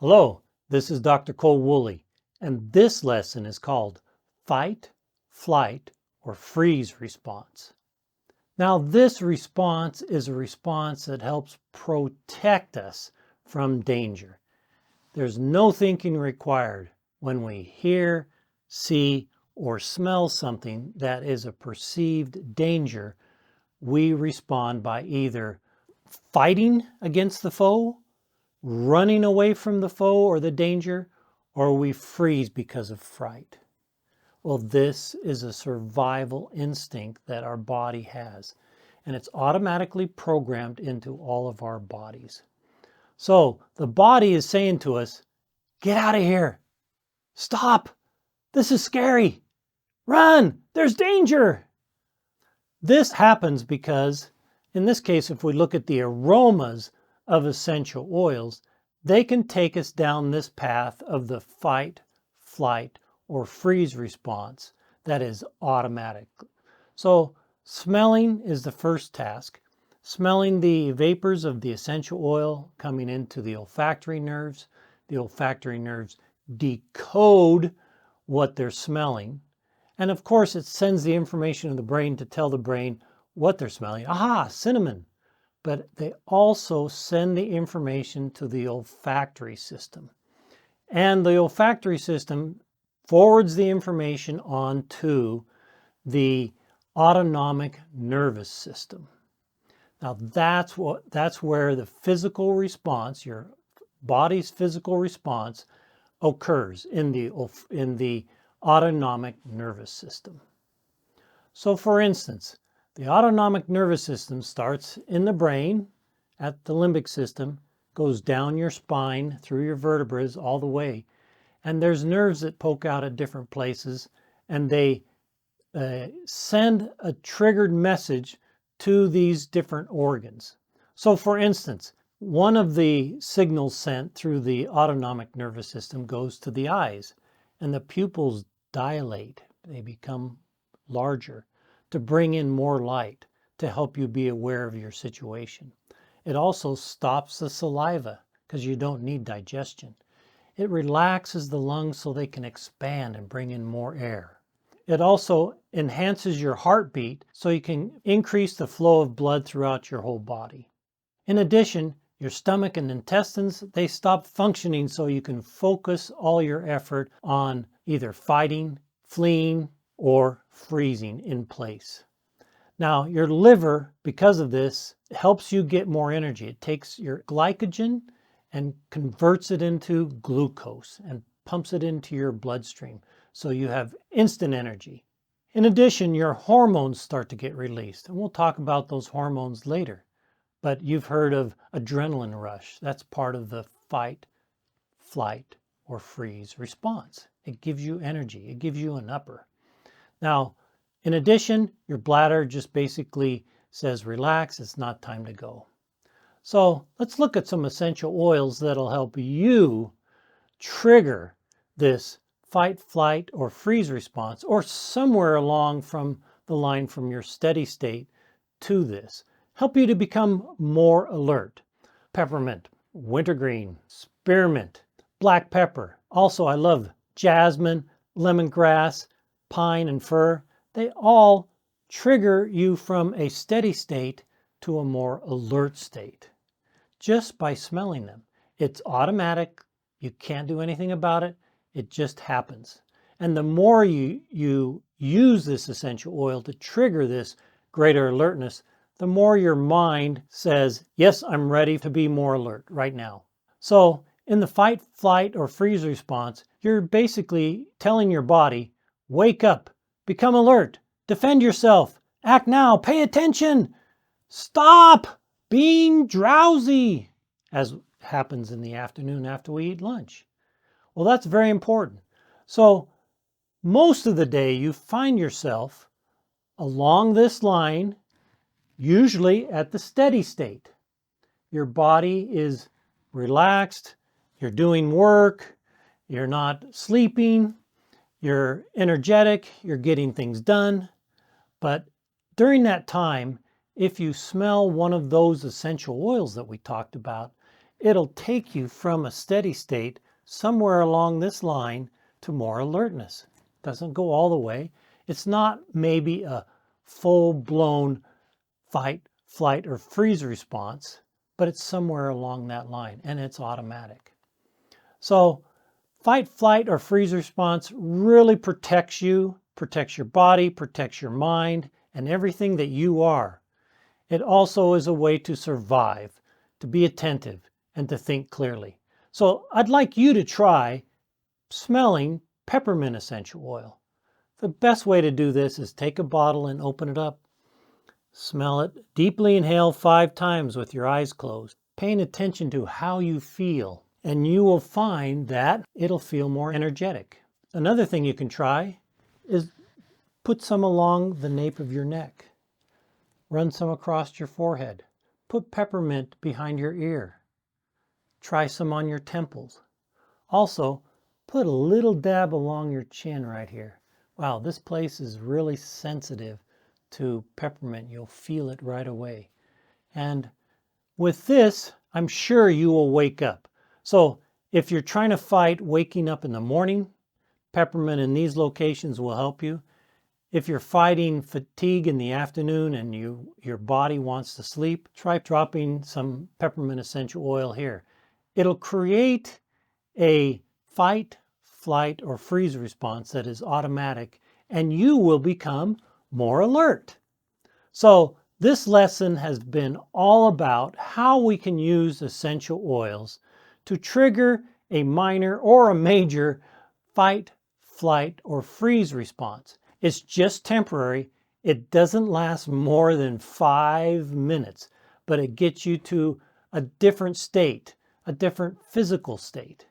Hello, this is Dr. Cole Woolley, and this lesson is called Fight, Flight, or Freeze Response. Now, this response is a response that helps protect us from danger. There's no thinking required when we hear, see, or smell something that is a perceived danger. We respond by either fighting against the foe, running away from the foe or the danger, or we freeze because of fright. Well, this is a survival instinct that our body has, and it's automatically programmed into all of our bodies. So the body is saying to us, get out of here. Stop. This is scary. Run. There's danger. This happens because, in this case, if we look at the aromas of essential oils, they can take us down this path of the fight, flight, or freeze response that is automatic. So smelling is the first task. Smelling the vapors of the essential oil coming into the olfactory nerves. The olfactory nerves decode what they're smelling. And of course, it sends the information to the brain to tell the brain what they're smelling. Aha, cinnamon. But they also send the information to the olfactory system. And the olfactory system forwards the information on to the autonomic nervous system. Now that's where the physical response, your body's physical response, occurs in the autonomic nervous system. So for instance, the autonomic nervous system starts in the brain at the limbic system, goes down your spine through your vertebrae all the way, and there's nerves that poke out at different places, and they send a triggered message to these different organs. So for instance, one of the signals sent through the autonomic nervous system goes to the eyes, and the pupils dilate, they become larger, to bring in more light, to help you be aware of your situation. It also stops the saliva because you don't need digestion. It relaxes the lungs so they can expand and bring in more air. It also enhances your heartbeat so you can increase the flow of blood throughout your whole body. In addition, your stomach and intestines, they stop functioning so you can focus all your effort on either fighting, fleeing, or freezing in place. Now, your liver, because of this, helps you get more energy. It takes your glycogen and converts it into glucose and pumps it into your bloodstream, so you have instant energy. In addition, your hormones start to get released, and we'll talk about those hormones later. But you've heard of adrenaline rush. That's part of the fight, flight, or freeze response. It gives you energy. It gives you an upper. Now, in addition, your bladder just basically says, relax, it's not time to go. So let's look at some essential oils that'll help you trigger this fight, flight, or freeze response, or somewhere along from the line from your steady state to this. Help you to become more alert. Peppermint, wintergreen, spearmint, black pepper. Also, I love jasmine, lemongrass, pine, and fir. They all trigger you from a steady state to a more alert state just by smelling them. It's automatic. You can't do anything about it. It just happens. And the more you use this essential oil to trigger this greater alertness, the more your mind says, yes, I'm ready to be more alert right now. So in the fight, flight, or freeze response, you're basically telling your body, wake up, become alert, defend yourself, act now, pay attention, stop being drowsy, as happens in the afternoon after we eat lunch. Well, that's very important. So most of the day you find yourself along this line, usually at the steady state. Your body is relaxed, you're doing work, you're not sleeping, you're energetic, you're getting things done. But during that time, if you smell one of those essential oils that we talked about, it'll take you from a steady state somewhere along this line to more alertness. Doesn't go all the way. It's not maybe a full-blown fight, flight, or freeze response, but it's somewhere along that line, and it's automatic. So fight, flight, or freeze response really protects you, protects your body, protects your mind, and everything that you are. It also is a way to survive, to be attentive, and to think clearly. So I'd like you to try smelling peppermint essential oil. The best way to do this is take a bottle and open it up. Smell it. Deeply inhale 5 times with your eyes closed, paying attention to how you feel. And you will find that it'll feel more energetic. Another thing you can try is put some along the nape of your neck. Run some across your forehead. Put peppermint behind your ear. Try some on your temples. Also, put a little dab along your chin right here. Wow, this place is really sensitive to peppermint. You'll feel it right away. And with this, I'm sure you will wake up. So if you're trying to fight waking up in the morning, peppermint in these locations will help you. If you're fighting fatigue in the afternoon and your body wants to sleep, try dropping some peppermint essential oil here. It'll create a fight, flight, or freeze response that is automatic, and you will become more alert. So this lesson has been all about how we can use essential oils to trigger a minor or a major fight, flight, or freeze response. It's just temporary. It doesn't last more than 5 minutes, but it gets you to a different state, a different physical state.